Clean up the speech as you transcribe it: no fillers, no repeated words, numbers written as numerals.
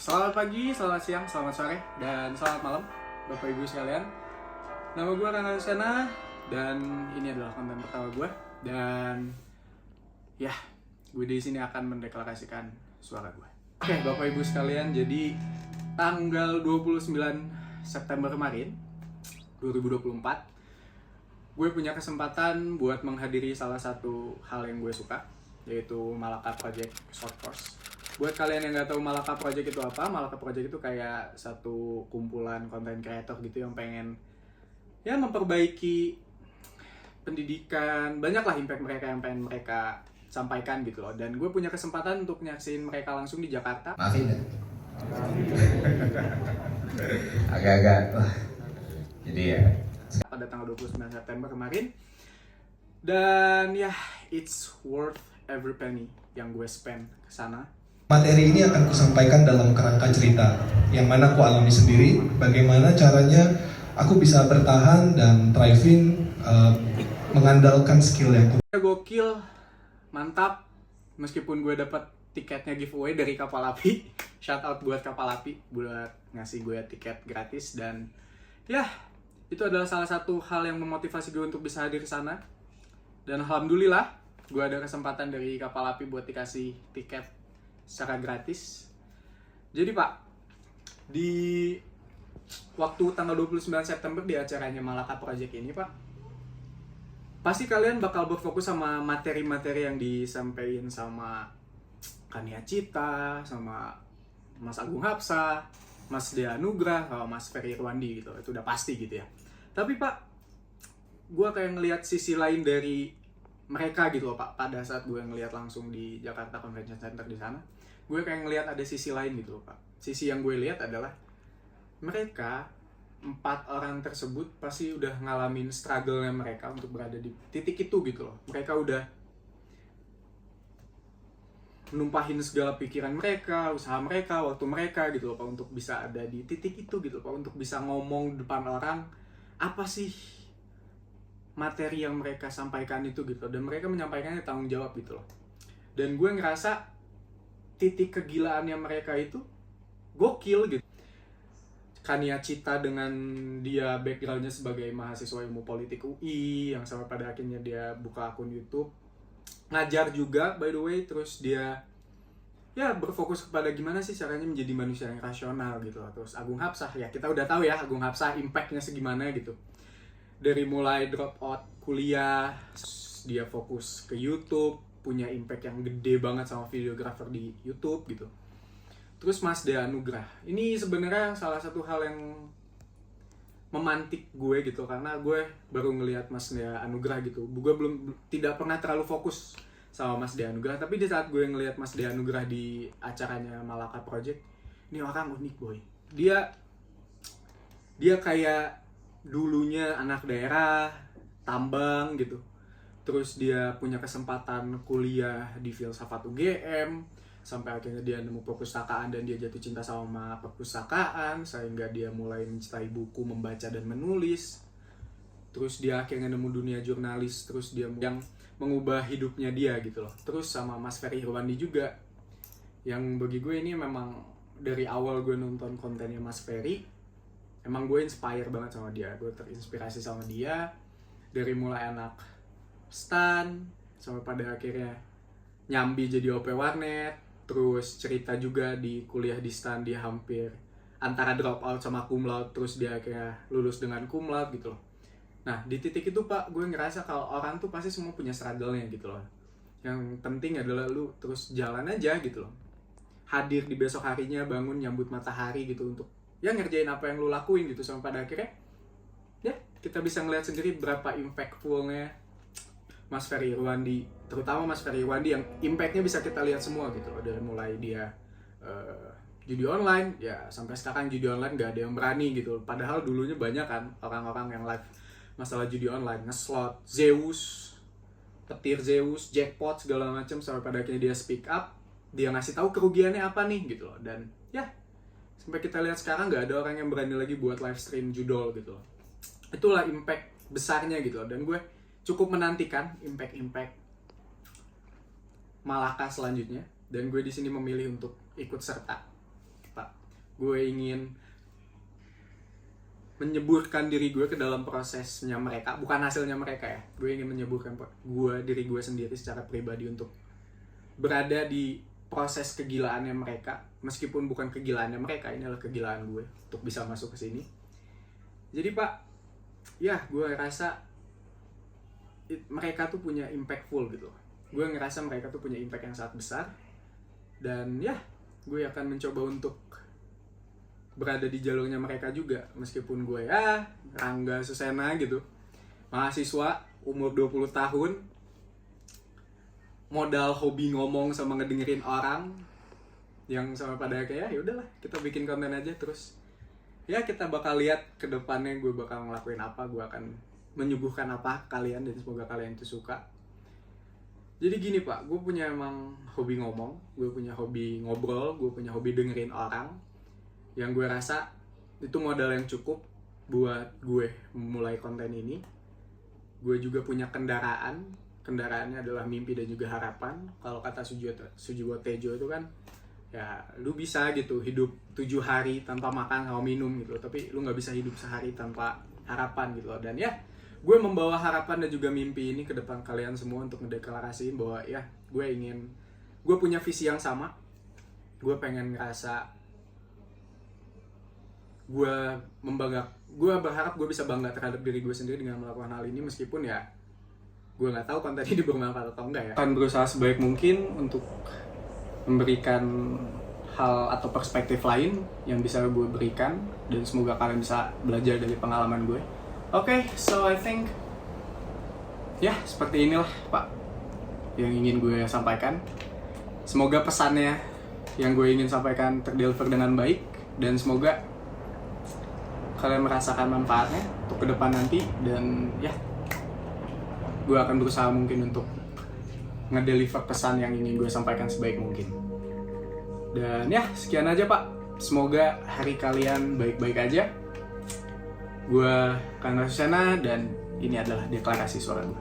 Selamat pagi, selamat siang, selamat sore, dan selamat malam Bapak Ibu sekalian. Nama gue Rangga Sena dan ini adalah konten pertama gue. Dan ya, gue di sini akan mendeklarasikan suara gue. Oke, Bapak Ibu sekalian, jadi tanggal 29 September kemarin 2024 gue punya kesempatan buat menghadiri salah satu hal yang gue suka, yaitu Malaka Project Short Course. Buat kalian yang nggak tahu Malaka Project itu apa, Malaka Project itu kayak satu kumpulan content creator gitu yang pengen ya memperbaiki pendidikan, banyak lah impact mereka yang pengen mereka sampaikan gitu loh. Dan gue punya kesempatan untuk nyaksin mereka langsung di Jakarta. Maafin ya. Agak-agak. Jadi ya. Pada tanggal 29 September kemarin. Dan ya, it's worth every penny yang gue spend ke sana. Materi ini akan kusampaikan dalam kerangka cerita, yang mana aku alami sendiri, bagaimana caranya aku bisa bertahan dan thriving mengandalkan skill yang Gokil, mantap, meskipun gue dapat tiketnya giveaway dari Kapal Api. Shout out buat Kapal Api, buat ngasih gue tiket gratis. Dan ya, itu adalah salah satu hal yang memotivasi gue untuk bisa hadir ke sana. Dan alhamdulillah, gue ada kesempatan dari Kapal Api buat dikasih tiket secara gratis. Jadi Pak, di waktu tanggal 29 September di acaranya Malaka Project ini Pak, pasti kalian bakal berfokus sama materi-materi yang disampaikan sama Kania Cita, sama Mas Agung Hapsa, Mas Dea Nugrah, sama Mas Ferry Irwandi gitu. Itu udah pasti gitu ya. Tapi Pak, gue kayak ngelihat sisi lain dari mereka gitu loh Pak, pada saat gue ngelihat langsung di Jakarta Convention Center di sana. Gue kayak ngelihat ada sisi lain gitu loh Pak. Sisi yang gue lihat adalah mereka 4 orang tersebut pasti udah ngalamin struggle-nya mereka untuk berada di titik itu gitu loh. Mereka udah numpahin segala pikiran mereka, usaha mereka, waktu mereka gitu loh Pak, untuk bisa ada di titik itu gitu loh Pak, untuk bisa ngomong depan orang apa sih materi yang mereka sampaikan itu gitu loh. Dan mereka menyampaikannya tanggung jawab gitu loh. Dan gue ngerasa titik kegilaannya mereka itu gokil gitu. Kania Cita dengan dia backgroundnya sebagai mahasiswa ilmu politik UI, yang sampai pada akhirnya dia buka akun YouTube, ngajar juga by the way. Terus dia ya berfokus kepada gimana sih caranya menjadi manusia yang rasional gitu. Terus Agung Hapsah, ya kita udah tahu ya Agung Hapsah impactnya segimana gitu. Dari mulai drop out kuliah, dia fokus ke YouTube, punya impact yang gede banget sama videographer di YouTube gitu. Terus Mas Dea Nugrah, ini sebenarnya salah satu hal yang memantik gue gitu, karena gue baru ngelihat Mas Dea Nugrah gitu. Gue tidak pernah terlalu fokus sama Mas Dea Nugrah, tapi di saat gue ngelihat Mas Dea Nugrah di acaranya Malaka Project, ini orang unik boy. Dia kayak dulunya anak daerah, tambang gitu. Terus dia punya kesempatan kuliah di filsafat UGM, sampai akhirnya dia nemu perpustakaan dan dia jatuh cinta sama perpustakaan, sehingga dia mulai mencintai buku, membaca dan menulis. Terus dia akhirnya nemu dunia jurnalis, terus dia yang mengubah hidupnya dia gitu loh. Terus sama Mas Ferry Irwandi juga, yang bagi gue ini memang dari awal gue nonton kontennya Mas Ferry, emang gue inspire banget sama dia. Gue terinspirasi sama dia dari mulai anak stan sampai pada akhirnya nyambi jadi OP warnet. Terus cerita juga di kuliah di stan dia hampir antara drop out sama cum laude, terus dia akhirnya lulus dengan cum laude gitu loh. Nah di titik itu Pak, gue ngerasa kalau orang tuh pasti semua punya struggle-nya gitu loh. Yang penting adalah lu terus jalan aja gitu loh. Hadir di besok harinya, bangun nyambut matahari gitu untuk ya ngerjain apa yang lu lakuin gitu. Sampai pada akhirnya ya kita bisa ngeliat sendiri berapa impactful-nya Mas Ferry Irwandi, terutama Mas Ferry Irwandi yang impact-nya bisa kita lihat semua gitu loh. Dari mulai dia judi online, ya sampai sekarang judi online gak ada yang berani gitu. Padahal dulunya banyak kan orang-orang yang live masalah judi online, ngeslot, Zeus, petir Zeus, jackpot segala macam, sampai pada akhirnya dia speak up, dia ngasih tahu kerugiannya apa nih gitu loh. Dan ya sampai kita lihat sekarang gak ada orang yang berani lagi buat live stream judol gitu loh. Itulah impact besarnya gitu loh. Dan gue cukup menantikan impact Malaka selanjutnya, dan gue di sini memilih untuk ikut serta, Pak. Gue ingin menyeburkan diri gue ke dalam prosesnya mereka, bukan hasilnya mereka ya. Gue ingin menyeburkan diri gue sendiri secara pribadi untuk berada di proses kegilaannya mereka, meskipun bukan kegilaannya mereka, ini adalah kegilaan gue untuk bisa masuk ke sini. Jadi Pak, ya gue rasa mereka tuh punya impactful gitu. Gue ngerasa mereka tuh punya impact yang sangat besar, dan ya gue akan mencoba untuk berada di jalurnya mereka juga, meskipun gue ya Rangga Susena gitu, mahasiswa umur 20 tahun, modal hobi ngomong sama ngedengerin orang, yang sama pada kayak ya udahlah kita bikin konten aja, terus ya kita bakal lihat ke depannya gue bakal ngelakuin apa, gue akan menyuguhkan apa ke kalian, dan semoga kalian itu suka. Jadi gini Pak, gue punya emang hobi ngomong, gue punya hobi ngobrol, gue punya hobi dengerin orang, yang gue rasa itu modal yang cukup buat gue memulai konten ini. Gue juga punya kendaraannya adalah mimpi dan juga harapan. Kalau kata Sujiwo Tejo itu kan, ya lu bisa gitu hidup 7 hari tanpa makan sama minum gitu, tapi lu nggak bisa hidup sehari tanpa harapan gitu loh. Dan ya gue membawa harapan dan juga mimpi ini ke depan kalian semua untuk ngedeklarasiin bahwa ya gue punya visi yang sama. Gue pengen ngerasa gue berharap gue bisa bangga terhadap diri gue sendiri dengan melakukan hal ini, meskipun ya gue nggak tahu konten ini bermanfaat atau enggak ya. Akan berusaha sebaik mungkin untuk memberikan hal atau perspektif lain yang bisa gue berikan, dan semoga kalian bisa belajar dari pengalaman gue. Oke, so I think ya seperti inilah Pak yang ingin gue sampaikan. Semoga pesannya yang gue ingin sampaikan terdeliver dengan baik, dan semoga kalian merasakan manfaatnya untuk ke depan nanti. Dan ya gue akan berusaha mungkin untuk ngedeliver pesan yang ingin gue sampaikan sebaik mungkin. Dan ya sekian aja Pak, semoga hari kalian baik-baik aja. Gue Rangga Susena, dan ini adalah deklarasi suara gue.